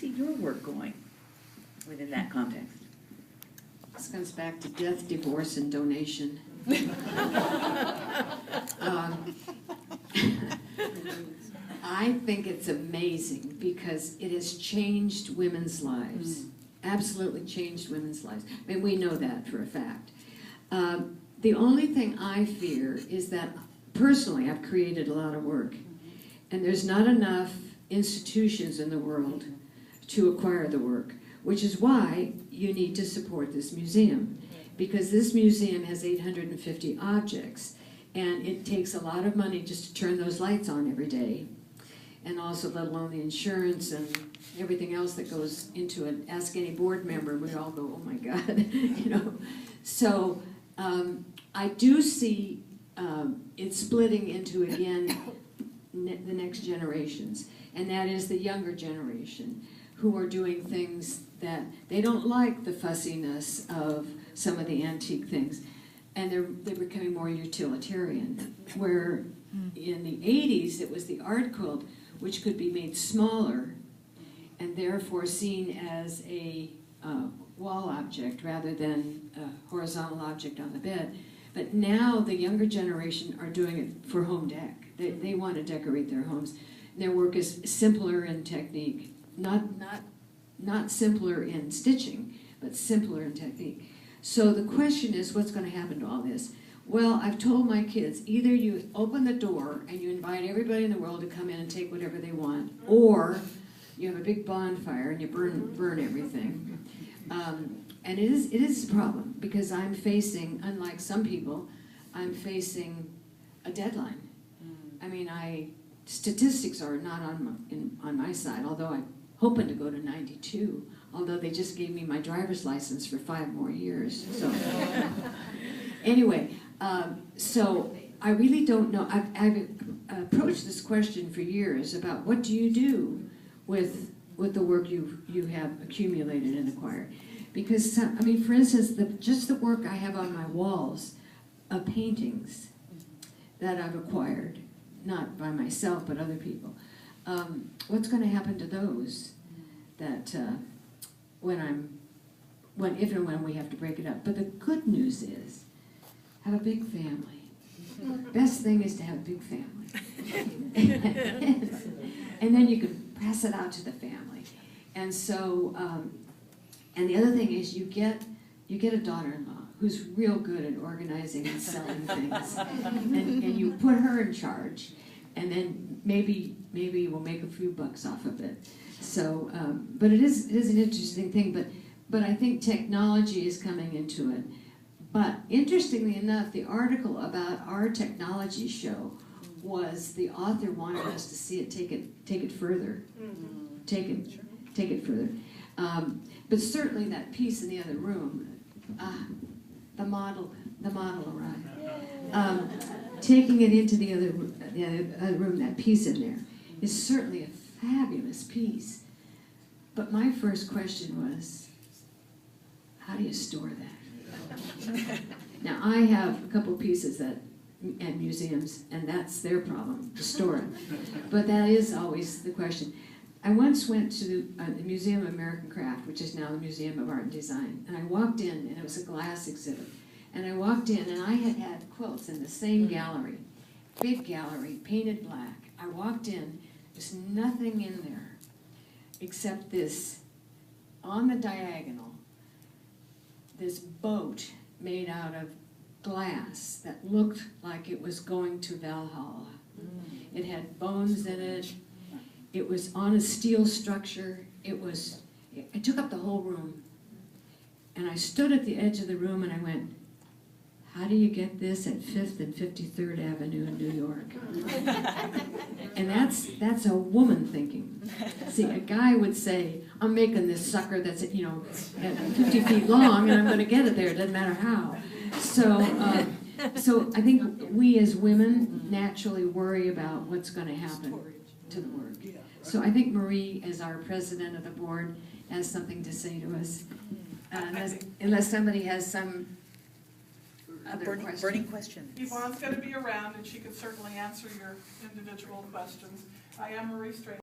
see your work going within that context? This comes back to death, divorce, and donation. I think it's amazing because it has changed women's lives. Absolutely changed women's lives. I mean, we know that for a fact. The only thing I fear is that, personally, I've created a lot of work, and there's not enough institutions in the world to acquire the work, which is why you need to support this museum, because this museum has 850 objects, and it takes a lot of money just to turn those lights on every day, and also let alone the insurance and everything else that goes into it. Ask any board member, we all go, oh my God, you know. So I do see it splitting into, again, the next generations, and that is the younger generation who are doing things that they don't like the fussiness of some of the antique things, and they're becoming more utilitarian, where in the 80s it was the art quilt, which could be made smaller and therefore seen as a wall object rather than a horizontal object on the bed. But now the younger generation are doing it for home dec. They want to decorate their homes. Their work is simpler in technique, not simpler in stitching, but simpler in technique. So the question is, what's going to happen to all this? Well, I've told my kids, either you open the door and you invite everybody in the world to come in and take whatever they want, or you have a big bonfire and you burn everything. And it is a problem, because I'm facing, unlike some people, I'm facing a deadline. I mean, statistics are not on my side, although I'm hoping to go to 92, although they just gave me my driver's license for 5 more years. So anyway, so I really don't know. I've approached this question for years about what do you do with the work you have accumulated and acquired. Because, I mean, for instance, just the work I have on my walls of paintings that I've acquired, not by myself, but other people. What's going to happen to those that if and when we have to break it up? But the good news is, have a big family. Best thing is to have a big family. And then you can pass it out to the family. And so, and the other thing is you get a daughter-in-law who's real good at organizing and selling things. And you put her in charge, and then maybe we'll make a few bucks off of it. So, but it is an interesting thing, but I think technology is coming into it. But interestingly enough, the article about our technology show was the author wanted us to see it take it further. Take it further. But certainly that piece in the other room, the model arrived. Taking it into the other room, that piece in there, is certainly a fabulous piece. But my first question was, how do you store that? Now, I have a couple pieces at museums, and that's their problem, to store it. But that is always the question. I once went to the Museum of American Craft, which is now the Museum of Art and Design, and I walked in, and it was a glass exhibit. And I walked in, and I had quilts in the same gallery, big gallery, painted black. I walked in, there's nothing in there except this, on the diagonal, this boat made out of glass that looked like it was going to Valhalla. It had bones in it. It was on a steel structure. It took up the whole room. And I stood at the edge of the room and I went, how do you get this at 5th and 53rd Avenue in New York? And that's a woman thinking. See, a guy would say, I'm making this sucker that's at 50 feet long and I'm going to get it there, it doesn't matter how. So I think we as women naturally worry about what's going to happen to the work. So I think Marie, as our president of the board, has something to say to us. Unless somebody has some other burning questions. Yvonne's going to be around, and she can certainly answer your individual questions. I am Marie Strain.